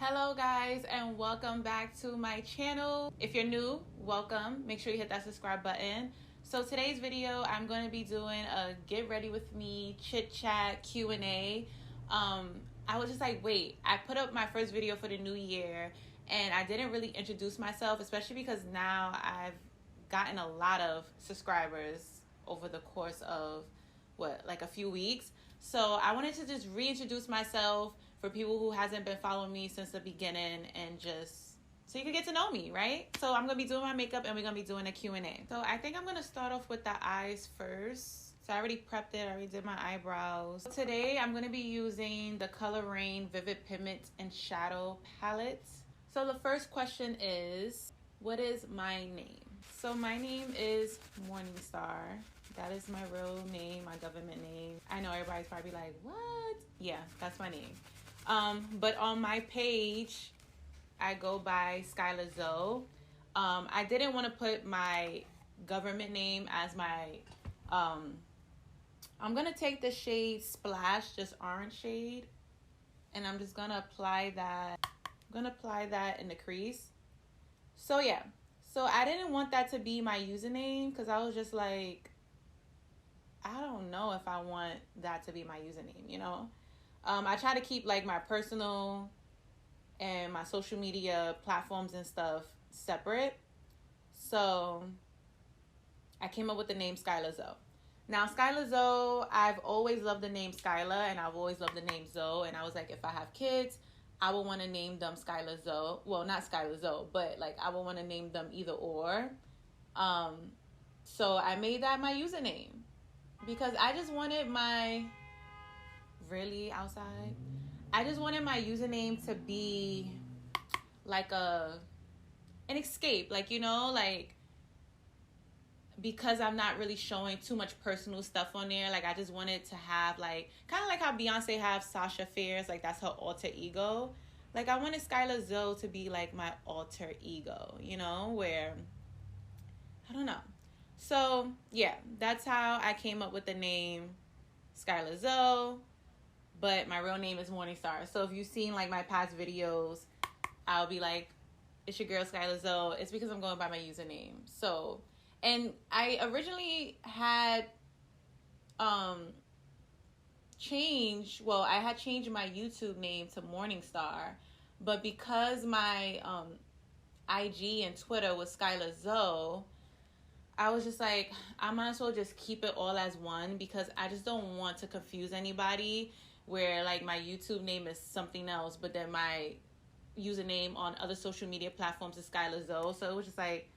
Hello guys, and welcome back to my channel. If you're new, welcome. Make sure you hit that subscribe button. So today's video, I'm going to be doing a get ready with me chit chat Q&A. I was just like, wait, I put up my first video for the new year and I didn't really introduce myself, especially because now I've gotten a lot of subscribers over the course of like a few weeks. So I wanted to just reintroduce myself for people who hasn't been following me since the beginning, and just so you can get to know me, right? So I'm going to be doing my makeup and we're going to be doing a Q&A. So I think I'm going to start off with the eyes first. So I already prepped it. I already did my eyebrows. Today I'm going to be using the Color Rain Vivid Pigment and Shadow Palette. So the first question is, what is my name? So my name is Morningstar. That is my real name, my government name. I know everybody's probably like, what? Yeah, that's my name. But on my page, I go by Skylar Zoe. I didn't want to put my government name as my, I'm going to take the shade Splash, just orange shade, and I'm just going to apply that. I'm going to apply that in the crease. So yeah, so I didn't want that to be my username because I was just like, I don't know if I want that to be my username, you know? I try to keep like my personal and my social media platforms and stuff separate. So I came up with the name Skylar Zoe. Now, Skylar Zoe, I've always loved the name Skylar, and I've always loved the name Zoe. And I was like, if I have kids, I would want to name them Skylar Zoe. Well, not Skylar Zoe, but like I would want to name them either or. So I made that my username because I just wanted my... Really outside? I just wanted my username to be like an escape, like, you know, like, because I'm not really showing too much personal stuff on there. Like, I just wanted to have like, kind of like how Beyonce have Sasha Fierce, like that's her alter ego. Like, I wanted Skylar Zoe to be like my alter ego, you know, where, I don't know. So yeah, that's how I came up with the name Skylar Zoe. But my real name is Morningstar. So if you've seen like my past videos, I'll be like, it's your girl Skylar Zoe. It's because I'm going by my username. So, and I originally had changed my YouTube name to Morningstar. But because my IG and Twitter was Skylar Zoe, I was just like, I might as well just keep it all as one because I just don't want to confuse anybody, where like my YouTube name is something else, but then my username on other social media platforms is Skylar Zoe. So it was just like,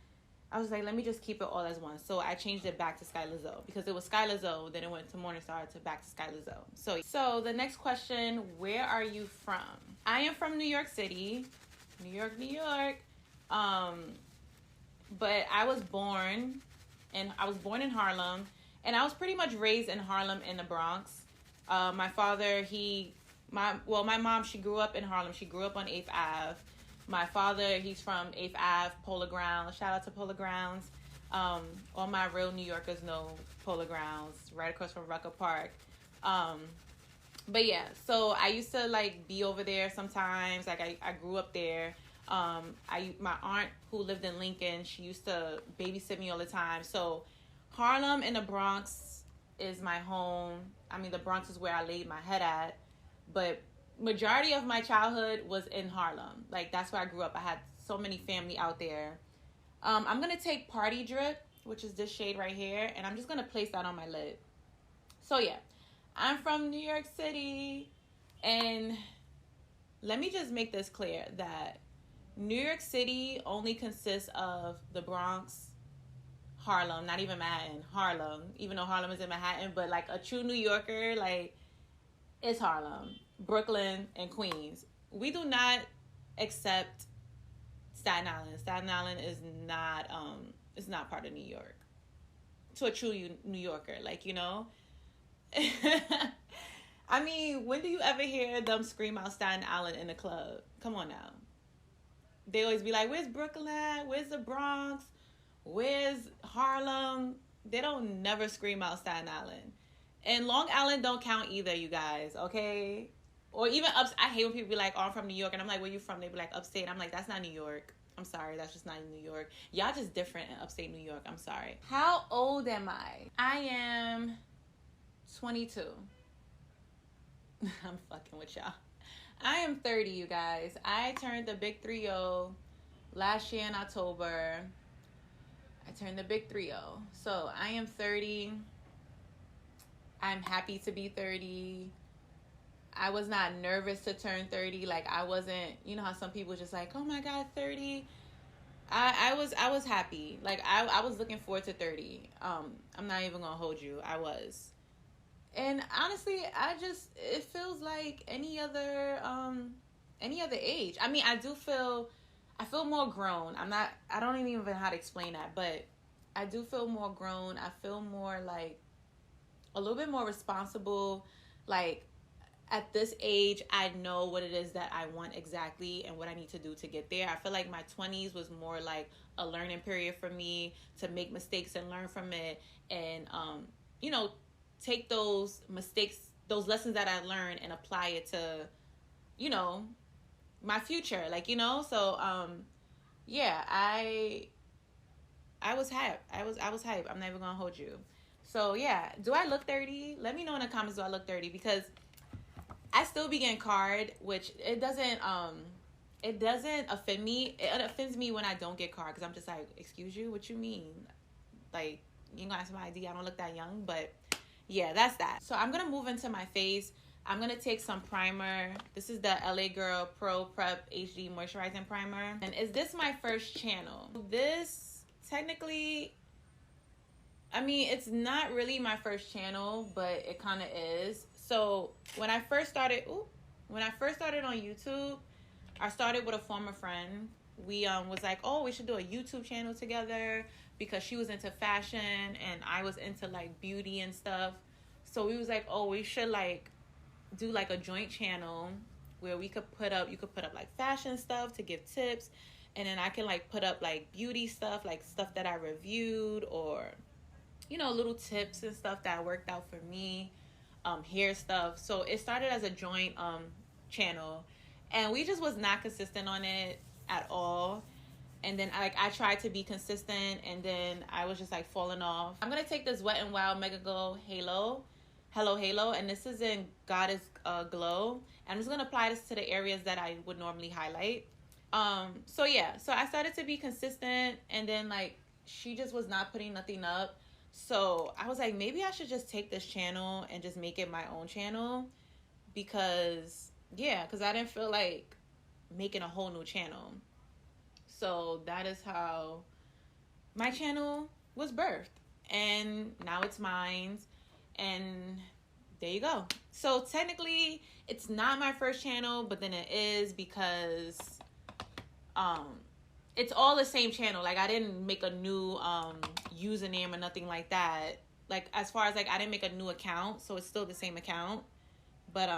I was like, let me just keep it all as one. So I changed it back to Skylar Zoe because it was Skylar Zoe, then it went to Morningstar to back to Skylar Zoe. So the next question, where are you from? I am from New York City, New York. But I was born in Harlem, and I was pretty much raised in Harlem in the Bronx. My father, my mom, she grew up in Harlem. She grew up on 8th Ave. My father, he's from 8th Ave, Polar Grounds. Shout out to Polar Grounds. All my real New Yorkers know Polar Grounds, right across from Rucker Park. But yeah, so I used to like be over there sometimes. Like I grew up there. My aunt who lived in Lincoln, she used to babysit me all the time. So Harlem and the Bronx is my home. I mean, the Bronx is where I laid my head at, but majority of my childhood was in Harlem. Like, that's where I grew up. I had so many family out there. I'm going to take Party Drip, which is this shade right here, and I'm just going to place that on my lid. So yeah, I'm from New York City, and let me just make this clear that New York City only consists of the Bronx, Harlem, not even Manhattan, Harlem, even though Harlem is in Manhattan, but like a true New Yorker, like, it's Harlem, Brooklyn, and Queens. We do not accept Staten Island. Staten Island is not, it's not part of New York. To a true New Yorker, like, you know? I mean, when do you ever hear them scream out Staten Island in the club? Come on now. They always be like, where's Brooklyn at? Where's the Bronx? Where's Harlem? They don't never scream out Staten Island. And Long Island don't count either, you guys, okay? Or even I hate when people be like, oh, I'm from New York. And I'm like, where you from? They be like, upstate. And I'm like, that's not New York. I'm sorry. That's just not New York. Y'all just different in upstate New York. I'm sorry. How old am I? I am 22. I'm fucking with y'all. I am 30, you guys. I turned the big 3-0 last year in October. I turned the big 3-0. So I am 30. I'm happy to be 30. I was not nervous to turn 30. Like, I wasn't, you know how some people just like, oh my God, 30. I was happy. Like, I was looking forward to 30. I'm not even gonna hold you. I was. And honestly, it feels like any other age. I mean, I feel more grown. I don't even know how to explain that, but I do feel more grown. I feel more like a little bit more responsible. Like, at this age, I know what it is that I want exactly and what I need to do to get there. I feel like my 20s was more like a learning period for me to make mistakes and learn from it, and you know, take those mistakes, those lessons that I learned, and apply it to, you know, my future. Like, you know, so yeah, I was hyped. I was hyped. I'm never gonna hold you. So yeah, do I look 30? Let me know in the comments, do I look 30? Because I still be getting card, which it doesn't offend me. It offends me when I don't get card, because I'm just like, excuse you, what you mean? Like, you ain't gonna ask my ID, I don't look that young. But yeah, that's that. So I'm gonna move into my face. I'm gonna take some primer. This is the LA Girl Pro Prep HD Moisturizing Primer. And is this my first channel? This, technically, I mean, it's not really my first channel, but it kind of is. So when I first started on YouTube, I started with a former friend. We was like, oh, we should do a YouTube channel together, because she was into fashion and I was into like beauty and stuff. So we was like, oh, we should like do like a joint channel where you could put up like fashion stuff to give tips, and then I can like put up like beauty stuff, like stuff that I reviewed, or, you know, little tips and stuff that worked out for me, hair stuff. So it started as a joint channel, and we just was not consistent on it at all. And then I tried to be consistent, and then I was just like falling off. I'm gonna take this Wet n Wild Mega Glow Hello, and this is in Goddess Glow. And I'm just gonna apply this to the areas that I would normally highlight. So yeah, so I started to be consistent, and then like she just was not putting nothing up. So I was like, maybe I should just take this channel and just make it my own channel, because I didn't feel like making a whole new channel. So that is how my channel was birthed, and now it's mine, and there you go. So technically it's not my first channel, but then it is, because it's all the same channel. Like, I didn't make a new username or nothing like that. Like, as far as like, I didn't make a new account, so it's still the same account. But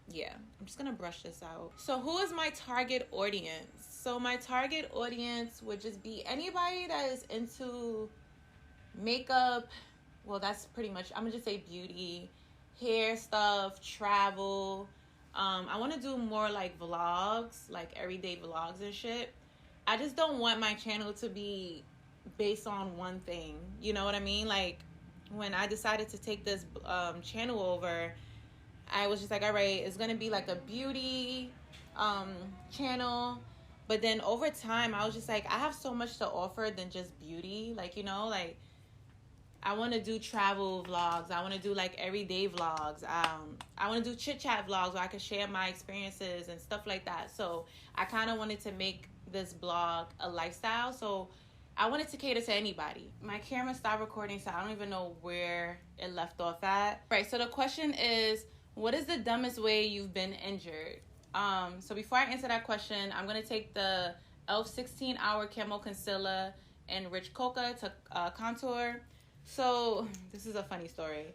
yeah, I'm just gonna brush this out. So who is my target audience? So my target audience would just be anybody that is into makeup. Well, that's pretty much, I'm gonna just say beauty, hair stuff, travel. I want to do more like vlogs, like everyday vlogs and shit. I just don't want my channel to be based on one thing. You know what I mean? Like, when I decided to take this channel over, I was just like, all right, it's gonna be like a beauty channel. But then over time, I was just like, I have so much to offer than just beauty. Like, you know, like, I want to do travel vlogs. I want to do like everyday vlogs. I want to do chit chat vlogs where I can share my experiences and stuff like that. So I kind of wanted to make this blog a lifestyle. So I wanted to cater to anybody. My camera stopped recording, so I don't even know where it left off at. Right, so the question is, what is the dumbest way you've been injured? So before I answer that question, I'm going to take the e.l.f. 16 Hour Camo Concealer and Rich Coca to contour. So this is a funny story.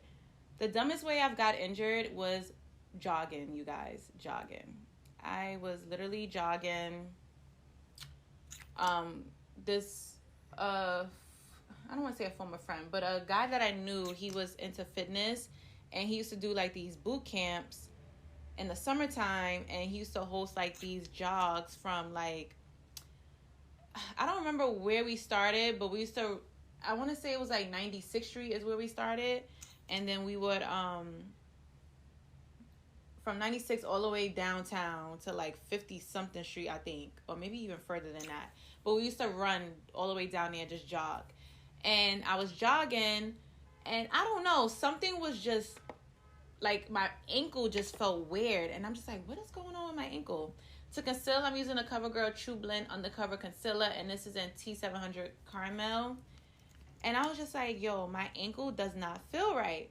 The dumbest way I've got injured was jogging, you guys. Jogging. I was literally jogging. I don't want to say a former friend, but a guy that I knew, he was into fitness, and he used to do like these boot camps. in the summertime, and he used to host like these jogs from like, I don't remember where we started, but we used to, I want to say it was like 96th Street is where we started. And then we would, from 96 all the way downtown to like 50 something street, I think, or maybe even further than that. But we used to run all the way down there, just jog. And I was jogging, and I don't know, something was just like, my ankle just felt weird. And I'm just like, what is going on with my ankle? To conceal, I'm using a CoverGirl True Blend Undercover Concealer, and this is in T700 Caramel. And I was just like, yo, my ankle does not feel right.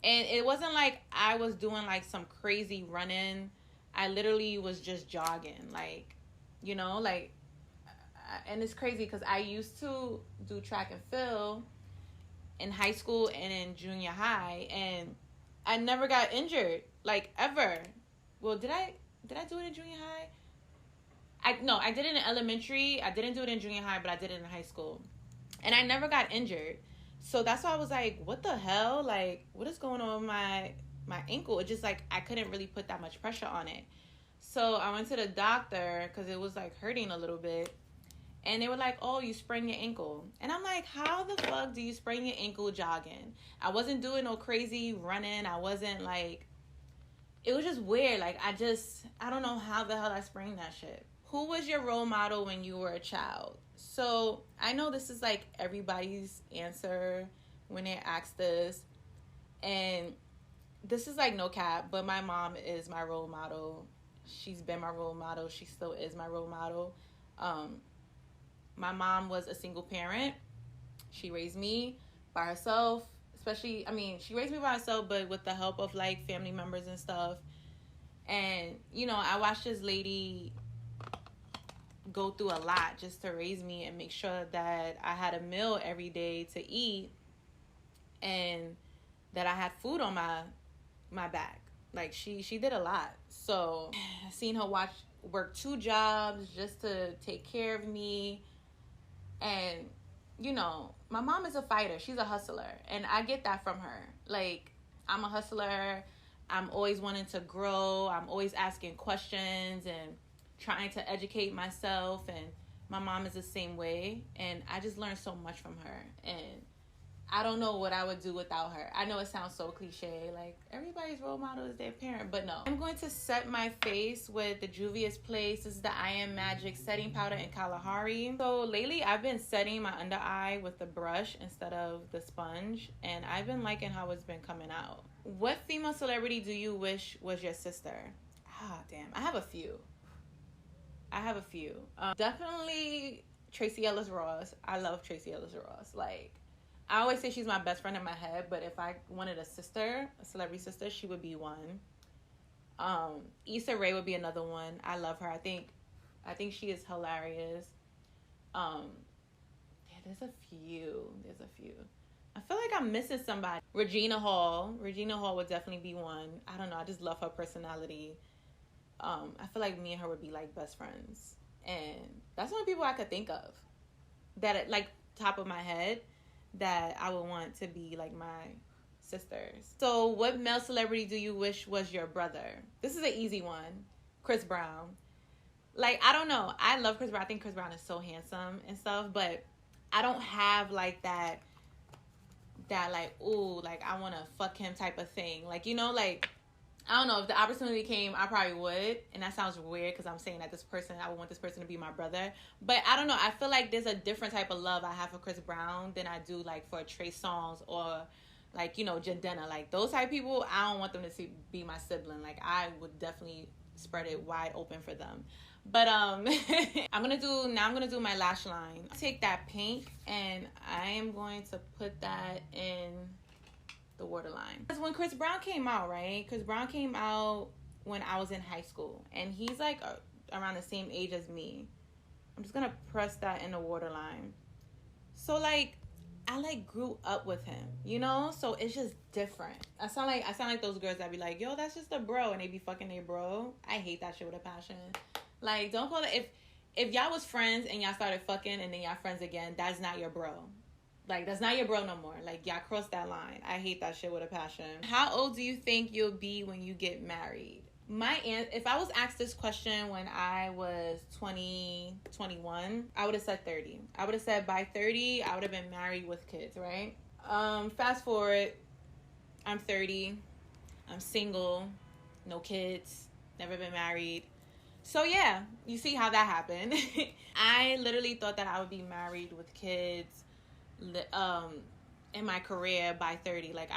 And it wasn't like I was doing like some crazy running. I literally was just jogging, like, you know, like, and it's crazy because I used to do track and field in high school and in junior high, and I never got injured, like, ever. Well, did I do it in junior high? No, I did it in elementary. I didn't do it in junior high, but I did it in high school. And I never got injured. So that's why I was like, what the hell? Like, what is going on with my ankle? It just, like, I couldn't really put that much pressure on it. So I went to the doctor because it was, like, hurting a little bit. And they were like, oh, you sprained your ankle. And I'm like, how the fuck do you sprain your ankle jogging? I wasn't doing no crazy running. I wasn't, like, it was just weird. Like, I don't know how the hell I sprained that shit. Who was your role model when you were a child? So I know this is like everybody's answer when they ask this, and this is like no cap, but my mom is my role model. She's been my role model. She still is my role model. My mom was a single parent. She raised me by herself, especially, I mean, she raised me by herself, but with the help of like family members and stuff. And, you know, I watched this lady go through a lot just to raise me and make sure that I had a meal every day to eat and that I had food on my back. Like, she did a lot. So I seen her work 2 jobs just to take care of me. And, you know, my mom is a fighter. She's a hustler. And I get that from her. Like, I'm a hustler. I'm always wanting to grow. I'm always asking questions and trying to educate myself, and my mom is the same way, and I just learned so much from her, and I don't know what I would do without her. I know it sounds so cliche, like everybody's role model is their parent, but no. I'm going to set my face with the Juvia's Place. This is the I Am Magic setting powder in Kalahari. So lately I've been setting my under eye with the brush instead of the sponge, and I've been liking how it's been coming out. What female celebrity do you wish was your sister? Damn, I have a few. Definitely Tracy Ellis Ross. I love Tracy Ellis Ross. Like, I always say she's my best friend in my head, but if I wanted a sister, a celebrity sister, she would be one. Issa Rae would be another one. I love her. I think she is hilarious. Yeah, there's a few. I feel like I'm missing somebody. Regina Hall would definitely be one. I don't know. I just love her personality. I feel like me and her would be like best friends, and that's one of the people I could think of that, like, top of my head, that I would want to be like my sisters. So what male celebrity do you wish was your brother? This is an easy one. Chris Brown. Like, I don't know, I love Chris Brown. I think Chris Brown is so handsome and stuff, but I don't have like that like, ooh, like I want to fuck him type of thing. Like, you know, like, I don't know, if the opportunity came, I probably would. And that sounds weird because I'm saying that I would want this person to be my brother. But I don't know. I feel like there's a different type of love I have for Chris Brown than I do like for Trey Songz or like, you know, Jadena. Like, those type of people, I don't want them to be my sibling. Like, I would definitely spread it wide open for them. But I'm gonna do my lash line. Take that pink and I am going to put that in the waterline. Because when Chris Brown came out, right? Chris Brown came out when I was in high school, and he's like around the same age as me. I'm just gonna press that in the waterline. So like, I like grew up with him, you know? So it's just different. I sound like those girls that be like, yo, that's just a bro, and they be fucking their bro. I hate that shit with a passion. Like, don't call it, if y'all was friends and y'all started fucking and then y'all friends again, that's not your bro. Like, that's not your bro no more. Like, y'all crossed that line. I hate that shit with a passion. How old do you think you'll be when you get married? If I was asked this question when I was 20, 21, I would have said 30. I would have said by 30, I would have been married with kids, right? Fast forward, I'm 30. I'm single, no kids, never been married. So yeah, you see how that happened. I literally thought that I would be married with kids in my career by 30. Like,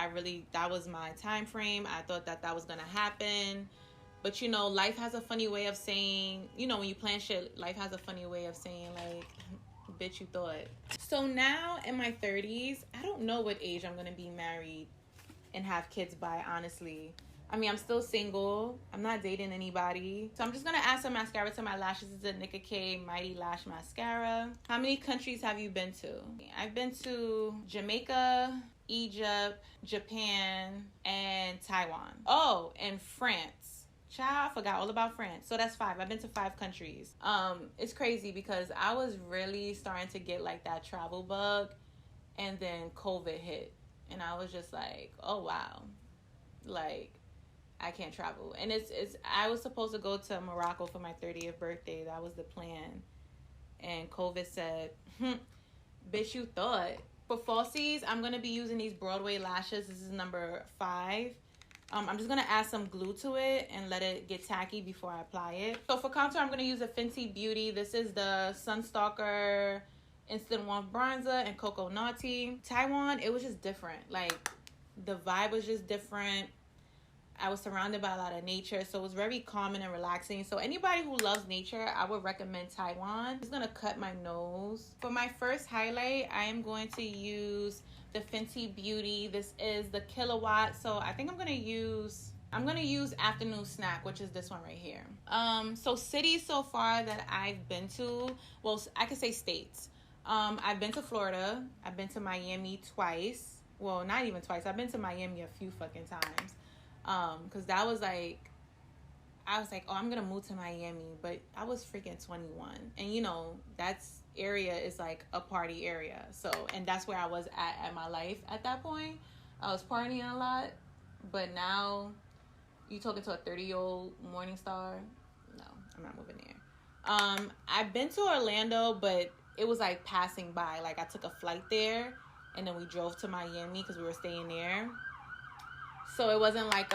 that was my time frame. I thought that was gonna happen. But, you know, life has a funny way of saying, you know, when you plan shit, life has a funny way of saying, like, bitch, you thought. So now in my 30s, I don't know what age I'm gonna be married and have kids by, honestly. I mean, I'm still single. I'm not dating anybody. So I'm just going to add some mascara to my lashes. This is a Nicka K Mighty Lash Mascara. How many countries have you been to? I've been to Jamaica, Egypt, Japan, and Taiwan. Oh, and France. Child, I forgot all about France. So that's 5. I've been to 5 countries. It's crazy because I was really starting to get like that travel bug. And then COVID hit. And I was just like, oh, wow. Like, I can't travel. And I was supposed to go to Morocco for my 30th birthday. That was the plan. And COVID said, bitch, you thought. For falsies, I'm going to be using these Broadway lashes. This is number 5. I'm just going to add some glue to it and let it get tacky before I apply it. So for contour, I'm going to use a Fenty Beauty. This is the Sunstalker Instant Warmth Bronzer and Cocoa Naughty. Taiwan, it was just different. Like, the vibe was just different. I was surrounded by a lot of nature, so it was very calming and relaxing. So anybody who loves nature, I would recommend Taiwan. I'm just going to cut my nose. For my first highlight, I am going to use the Fenty Beauty. This is the Kilowatt. So I think I'm going to use Afternoon Snack, which is this one right here. So cities so far that I've been to, well, I could say states. I've been to Florida. I've been to Miami twice. Well, not even twice. I've been to Miami a few fucking times. Because that was like, I was like, oh, I'm going to move to Miami. But I was freaking 21. And, you know, that's area is like a party area. So, and that's where I was at my life at that point. I was partying a lot. But now, you talking to a 30-year-old morning star? No, I'm not moving there. I've been to Orlando, but it was like passing by. Like, I took a flight there. And then we drove to Miami because we were staying there. So it wasn't like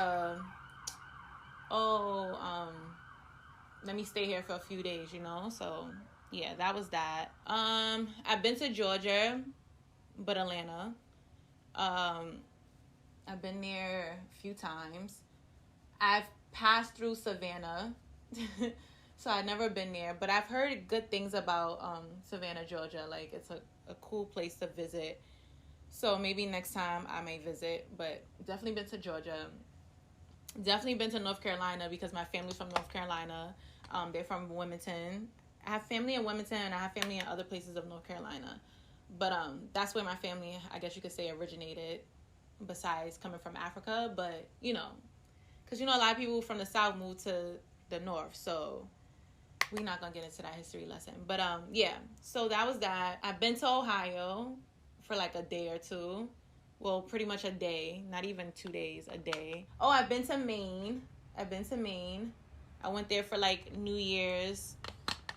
let me stay here for a few days, you know? So, yeah, that was that. I've been to Georgia, but Atlanta. I've been there a few times. I've passed through Savannah. So I've never been there. But I've heard good things about Savannah, Georgia. Like, it's a cool place to visit. So maybe next time I may visit, but definitely been to Georgia. Definitely been to North Carolina because my family's from North Carolina. They're from Wilmington. I have family in Wilmington and I have family in other places of North Carolina. But that's where my family, I guess you could say, originated besides coming from Africa. But, you know, because, you know, a lot of people from the South moved to the North. So we're not going to get into that history lesson. But, yeah, so that was that. I've been to Ohio for like a day or 2. Well, pretty much a day. Not even 2 days, a day. Oh, I've been to Maine. I went there for like New Year's.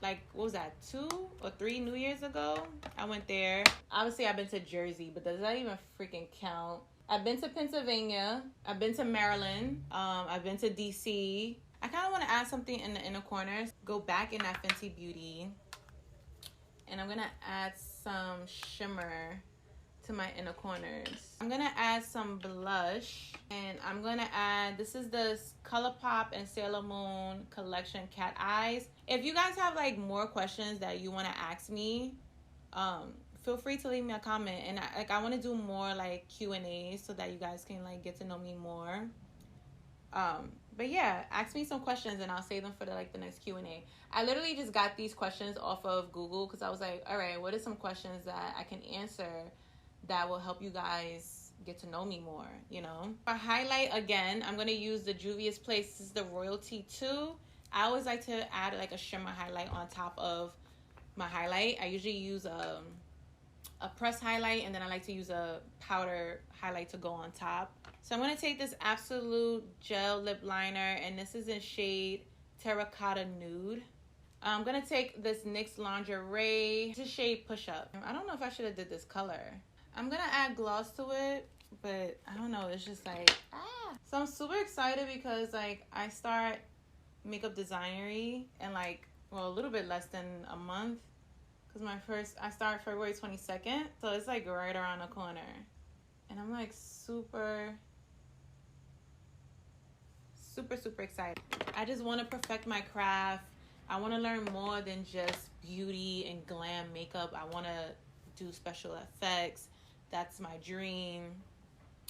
Like, what was that, 2 or 3 New Years ago? I went there. Obviously, I've been to Jersey, but does that even freaking count? I've been to Pennsylvania. I've been to Maryland. I've been to D.C. I kind of want to add something in the inner corners. Go back in that Fenty Beauty. And I'm going to add some shimmer to my inner corners. I'm gonna add some blush, and I'm gonna add, this is the ColourPop and Sailor Moon collection Cat Eyes. If you guys have like more questions that you want to ask me, feel free to leave me a comment, and I want to do more like Q&As so that you guys can like get to know me more. But yeah, ask me some questions and I'll save them for the next Q&A. I literally just got these questions off of Google because I was like, all right, what are some questions that I can answer that will help you guys get to know me more, you know? For highlight, again, I'm going to use the Juvia's Place. This is the Royalty 2. I always like to add like a shimmer highlight on top of my highlight. I usually use a press highlight, and then I like to use a powder highlight to go on top. So I'm going to take this Absolute Gel Lip Liner, and this is in shade Terracotta Nude. I'm going to take this NYX Lingerie. This is shade Push Up. I don't know if I should have did this color. I'm going to add gloss to it, but I don't know. It's just like, So I'm super excited because, like, I start makeup designery in, like, well, a little bit less than a month. Because I start February 22nd. So it's like right around the corner. And I'm like super excited. I just want to perfect my craft. I want to learn more than just beauty and glam makeup. I want to do special effects. That's my dream.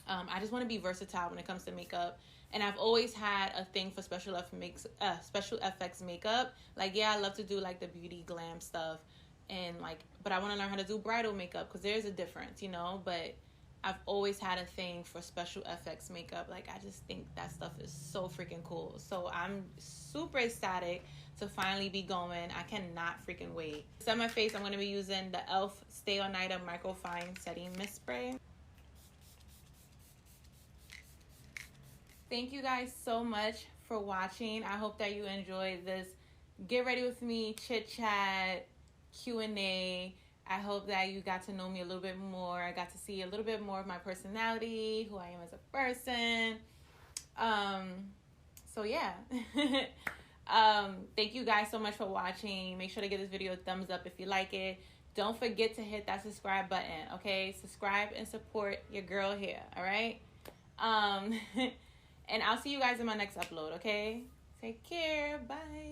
I just want to be versatile when it comes to makeup. And I've always had a thing for special effects makeup. Like, yeah, I love to do like the beauty glam stuff. And like, but I want to learn how to do bridal makeup because there's a difference, you know. But I've always had a thing for special effects makeup. Like, I just think that stuff is so freaking cool. So I'm super ecstatic to finally be going. I cannot freaking wait. To set my face, I'm going to be using the e.l.f. Stay All Nighter Microfine Setting Mist Spray. Thank you guys so much for watching. I hope that you enjoyed this Get Ready With Me chit chat Q&A. I hope that you got to know me a little bit more. I got to see a little bit more of my personality, who I am as a person. So yeah. Thank you guys so much for watching. Make sure to give this video a thumbs up if you like it. Don't forget to hit that subscribe button, okay? Subscribe and support your girl here, all right? And I'll see you guys in my next upload, okay? Take care. Bye.